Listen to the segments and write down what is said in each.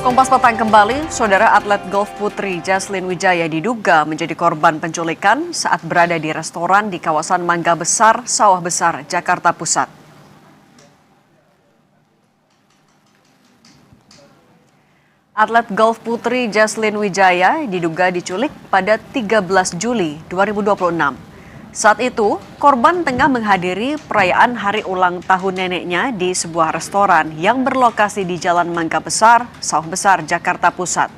Kompas Petang kembali, saudara atlet golf putri Jaslyn Wijaya diduga menjadi korban penculikan saat berada di restoran di kawasan Mangga Besar, Sawah Besar, Jakarta Pusat. Atlet golf putri Jaslyn Wijaya diduga diculik pada 13 Juli 2026. Saat itu, korban tengah menghadiri perayaan hari ulang tahun neneknya di sebuah restoran yang berlokasi di Jalan Mangga Besar, Sawah Besar, Jakarta Pusat.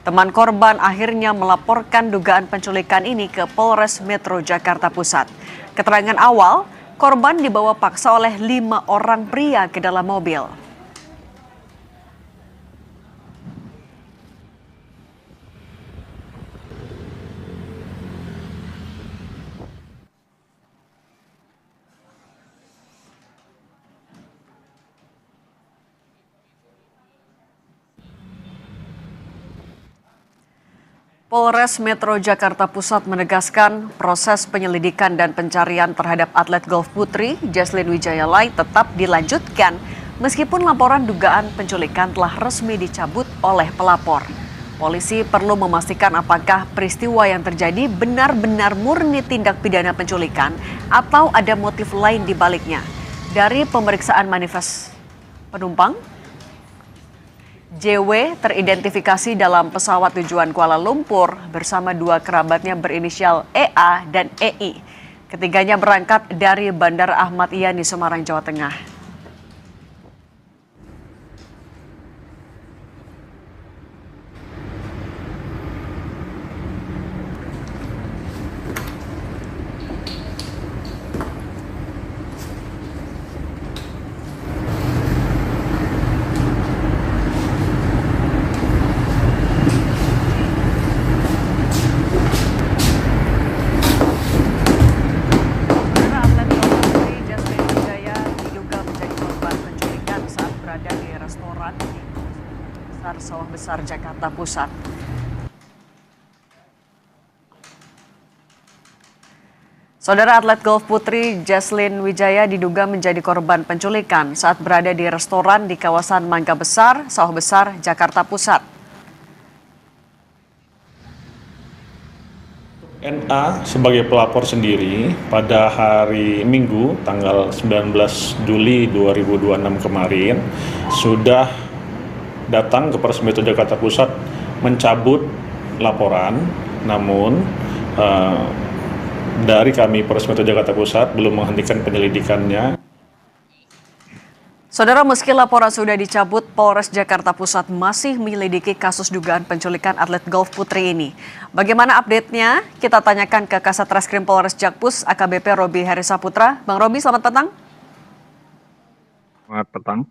Teman korban akhirnya melaporkan dugaan penculikan ini ke Polres Metro Jakarta Pusat. Keterangan awal, korban dibawa paksa oleh 5 orang pria ke dalam mobil. Polres Metro Jakarta Pusat menegaskan proses penyelidikan dan pencarian terhadap atlet golf putri Jaslyn Wijaya Lai tetap dilanjutkan meskipun laporan dugaan penculikan telah resmi dicabut oleh pelapor. Polisi perlu memastikan apakah peristiwa yang terjadi benar-benar murni tindak pidana penculikan atau ada motif lain di baliknya. Dari pemeriksaan manifest penumpang, JW teridentifikasi dalam pesawat tujuan Kuala Lumpur bersama 2 kerabatnya berinisial EA dan EI. Ketiganya berangkat dari Bandara Ahmad Yani, Semarang, Jawa Tengah. Atlet golf putri Jaslyn Wijaya diduga menjadi korban penculikan saat berada di restoran di Besar Sawah Besar, Jakarta Pusat. Saudara atlet golf putri Jaslyn Wijaya diduga menjadi korban penculikan saat berada di restoran di kawasan Mangga Besar, Sawah Besar, Jakarta Pusat. NA sebagai pelapor sendiri pada hari Minggu tanggal 19 Juli 2026 kemarin sudah datang ke Polres Metro Jakarta Pusat mencabut laporan, namun dari kami Polres Metro Jakarta Pusat belum menghentikan penyelidikannya. Saudara, meski laporan sudah dicabut, Polres Jakarta Pusat masih menyelidiki kasus dugaan penculikan atlet golf putri ini. Bagaimana update-nya? Kita tanyakan ke Kasat Reskrim Polres Jakpus, AKBP Robi Herisaputra. Bang Robi, selamat petang. Selamat petang.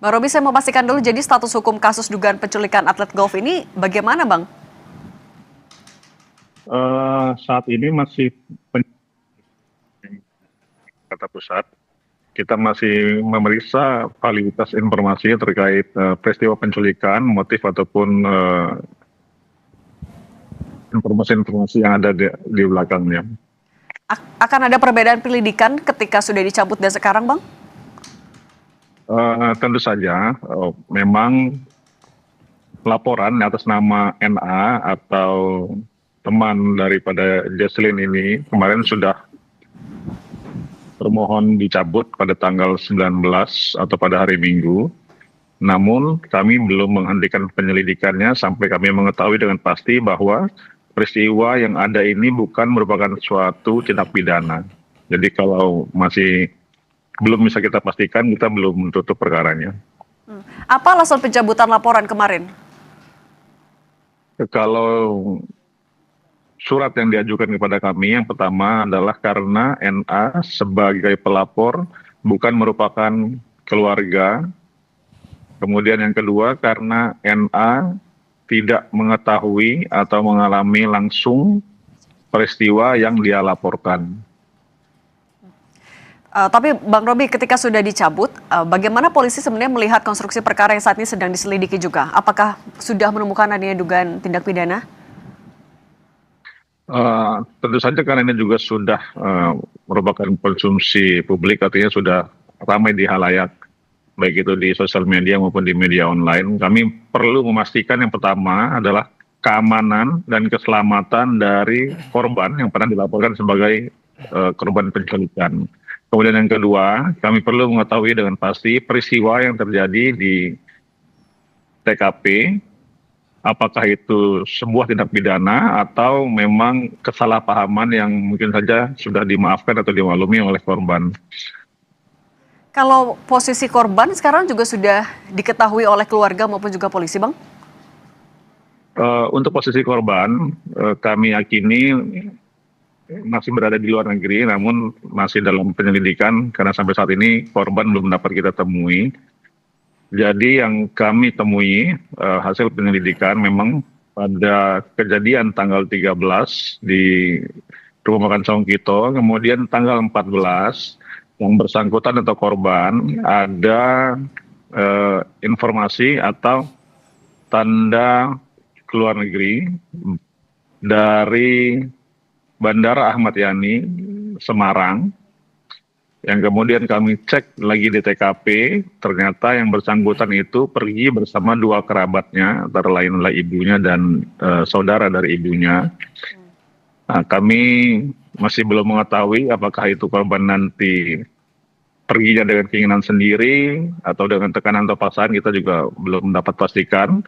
Bang Robi, saya mau pastikan dulu, jadi status hukum kasus dugaan penculikan atlet golf ini bagaimana, Bang? Saat ini masih Jakarta Pusat. Kita masih memeriksa validitas informasi terkait peristiwa penculikan, motif ataupun informasi-informasi yang ada di belakangnya. Akan ada perbedaan penyelidikan ketika sudah dicabut dan sekarang, Bang? Tentu saja, memang laporan atas nama NA atau teman daripada Jaslyn ini kemarin sudah termohon dicabut pada tanggal 19 atau pada hari Minggu. Namun kami belum menghentikan penyelidikannya sampai kami mengetahui dengan pasti bahwa peristiwa yang ada ini bukan merupakan suatu tindak pidana. Jadi kalau masih belum bisa kita pastikan, kita belum menutup perkaranya. Apa alasan pencabutan laporan kemarin? Kalau surat yang diajukan kepada kami yang pertama adalah karena NA sebagai pelapor bukan merupakan keluarga. Kemudian yang kedua karena NA tidak mengetahui atau mengalami langsung peristiwa yang dia laporkan. Tapi Bang Robi, ketika sudah dicabut, bagaimana polisi sebenarnya melihat konstruksi perkara yang saat ini sedang diselidiki juga? Apakah sudah menemukan adanya dugaan tindak pidana? Tentu saja karena ini juga sudah merupakan konsumsi publik, artinya sudah ramai di halayak. baik itu di sosial media maupun di media online. Kami perlu memastikan yang pertama adalah keamanan dan keselamatan dari korban yang pernah dilaporkan sebagai korban penculikan. Kemudian yang kedua, kami perlu mengetahui dengan pasti peristiwa yang terjadi di TKP, apakah itu sebuah tindak pidana atau memang kesalahpahaman yang mungkin saja sudah dimaafkan atau dimaklumi oleh korban. Kalau posisi korban sekarang juga sudah diketahui oleh keluarga maupun juga polisi, Bang? Untuk posisi korban, kami yakini masih berada di luar negeri, namun masih dalam penyelidikan karena sampai saat ini korban belum dapat kita temui. Jadi yang kami temui hasil penyelidikan memang pada kejadian tanggal 13 di Rumah Makan Songkito, kemudian tanggal 14 yang bersangkutan atau korban ada informasi atau tanda keluar negeri dari Bandara Ahmad Yani, Semarang, yang kemudian kami cek lagi di TKP, ternyata yang bersangkutan itu pergi bersama dua kerabatnya, antara lain adalah ibunya dan saudara dari ibunya. Nah, kami masih belum mengetahui apakah itu korban nanti perginya dengan keinginan sendiri atau dengan tekanan atau paksaan, kita juga belum dapat pastikan.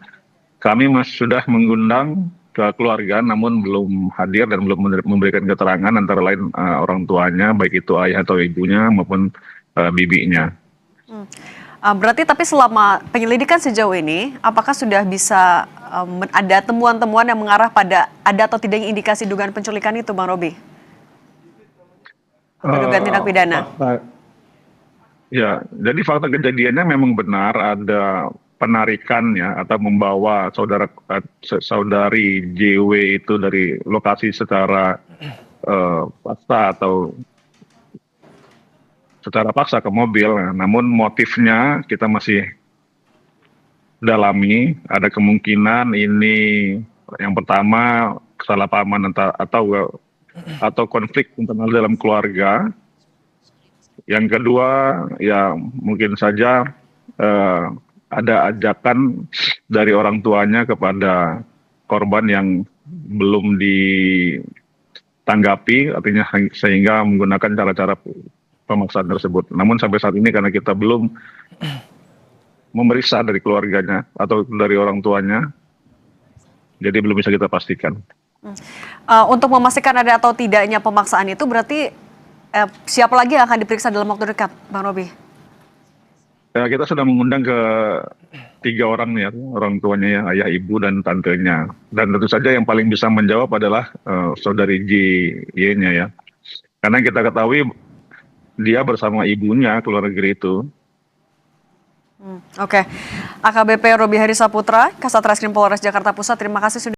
Kami masih sudah mengundang ke keluarga namun belum hadir dan belum memberikan keterangan, antara lain orang tuanya, baik itu ayah atau ibunya maupun bibinya. Berarti tapi selama penyelidikan sejauh ini, apakah sudah bisa ada temuan-temuan yang mengarah pada ada atau tidaknya indikasi dugaan penculikan itu, Bang Robi? Dugaan tindak pidana. Ya, jadi fakta kejadiannya memang benar ada penarikannya atau membawa saudari JW itu dari lokasi secara paksa atau secara paksa ke mobil. Namun motifnya kita masih dalami. Ada kemungkinan ini yang pertama kesalahpahaman atau konflik internal dalam keluarga. Yang kedua ya mungkin saja ada ajakan dari orang tuanya kepada korban yang belum ditanggapi, artinya sehingga menggunakan cara-cara pemaksaan tersebut. Namun sampai saat ini karena kita belum memeriksa dari keluarganya atau dari orang tuanya, jadi belum bisa kita pastikan. Untuk memastikan ada atau tidaknya pemaksaan itu berarti siapa lagi yang akan diperiksa dalam waktu dekat, Bang Robi? Ya, kita sudah mengundang ke 3 orang ya, orang tuanya ya, ayah, ibu, dan tantenya. Dan tentu saja yang paling bisa menjawab adalah saudari JY-nya ya. Karena kita ketahui dia bersama ibunya keluar negeri itu. Oke. AKBP Robi Harisaputra, Kasat Reskrim Polres Jakarta Pusat, terima kasih sudah